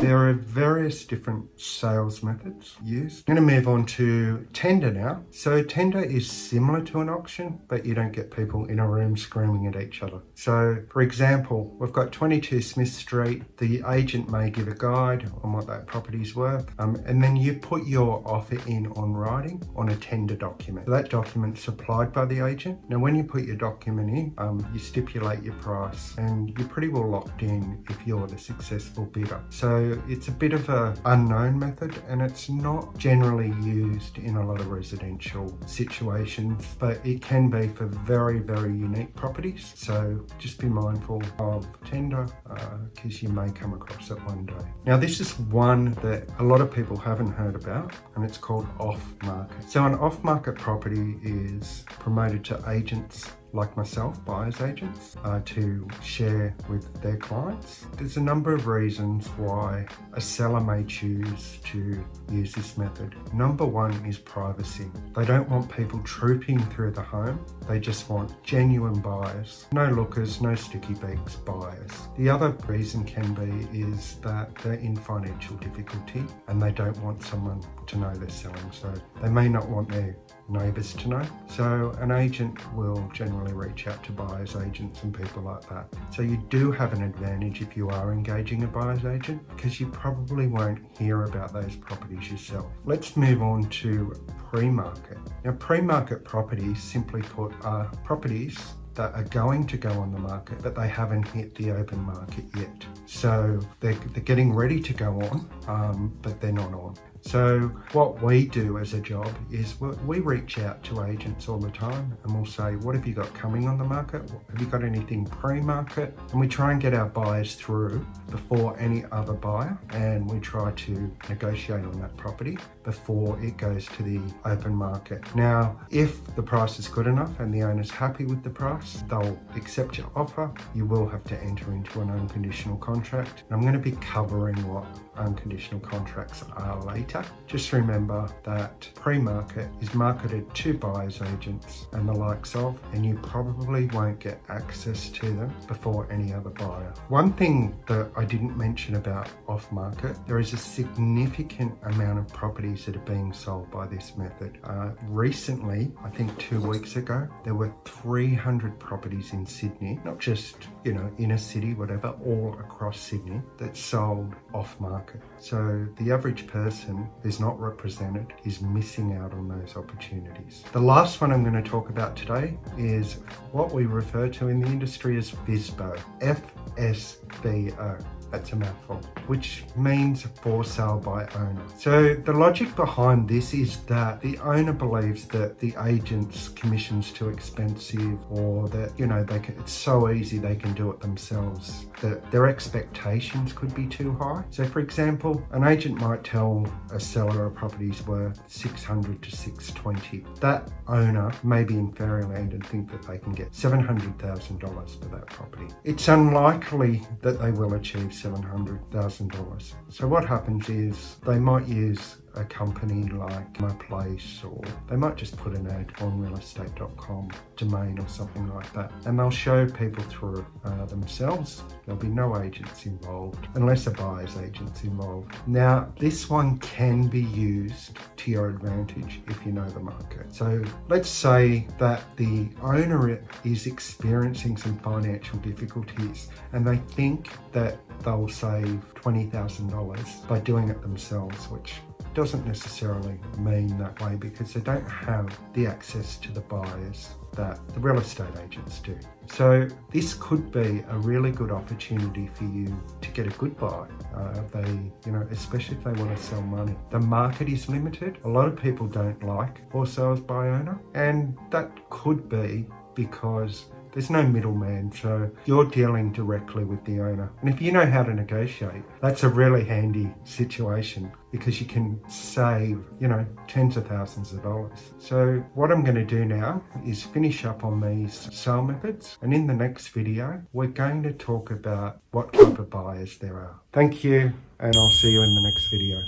There are various different sales methods used. I'm going to move on to tender now. So tender is similar to an auction, but you don't get people in a room screaming at each other. So for example, we've got 22 Smith Street. The agent may give a guide on what that property's worth, and then you put your offer in on writing on a tender document. So that document's supplied by the agent. Now when you put your document in, you stipulate your price and you're pretty well locked in if you're the successful bidder. So it's a bit of an unknown method and it's not generally used in a lot of residential situations, but it can be for very, very unique properties. So just be mindful of tender because you may come across it one day. Now this is one that a lot of people haven't heard about, and it's called off-market. So an off-market property is promoted to agents like myself, buyers agents, to share with their clients. There's a number of reasons why a seller may choose to use this method. Number one is privacy. They don't want people trooping through the home. They just want genuine buyers. No lookers, no sticky beaks buyers. The other reason can be is that they're in financial difficulty and they don't want someone to know they're selling. So they may not want their neighbours to know. So an agent will generally reach out to buyers agents and people like that. So you do have an advantage if you are engaging a buyer's agent, because you probably won't hear about those properties yourself. Let's move on to pre-market. Now pre-market properties, simply put, are properties that are going to go on the market, but they haven't hit the open market yet. So they're getting ready to go on, but they're not on. So what we do as a job is we reach out to agents all the time and we'll say, what have you got coming on the market? Have you got anything pre-market? And we try and get our buyers through before any other buyer, and we try to negotiate on that property before it goes to the open market. Now, if the price is good enough and the owner's happy with the price, they'll accept your offer. You will have to enter into an unconditional contract. And I'm going to be covering what unconditional contracts are later. Just remember that pre-market is marketed to buyers agents and the likes of, and you probably won't get access to them before any other buyer. One thing that I didn't mention about off-market, there is a significant amount of properties that are being sold by this method. Recently, I think 2 weeks ago, there were 300 properties in Sydney, not just, inner city, whatever, all across Sydney, that sold off-market. So the average person is not represented, is missing out on those opportunities. The last one I'm going to talk about today is what we refer to in the industry as FSBO, FSBO. That's a mouthful, which means for sale by owner. So the logic behind this is that the owner believes that the agent's commission's too expensive, or that, it's so easy they can do it themselves, that their expectations could be too high. So for example, an agent might tell a seller a property's worth 600 to 620. That owner may be in fairyland and think that they can get $700,000 for that property. It's unlikely that they will achieve $700,000. So what happens is they might use a company like My Place, or they might just put an ad on realestate.com domain or something like that, and they'll show people through themselves. There'll be no agents involved unless a buyer's agent's involved. Now this one can be used to your advantage if you know the market. So let's say that the owner is experiencing some financial difficulties and they think that they'll save $20,000 by doing it themselves, which doesn't necessarily mean that way, because they don't have the access to the buyers that the real estate agents do. So this could be a really good opportunity for you to get a good buy. Especially if they want to sell money. The market is limited. A lot of people don't like for sales by owner, and that could be because there's no middleman, so you're dealing directly with the owner. And if you know how to negotiate, that's a really handy situation, because you can save, tens of thousands of dollars. So what I'm going to do now is finish up on these sale methods. And in the next video, we're going to talk about what type of buyers there are. Thank you, and I'll see you in the next video.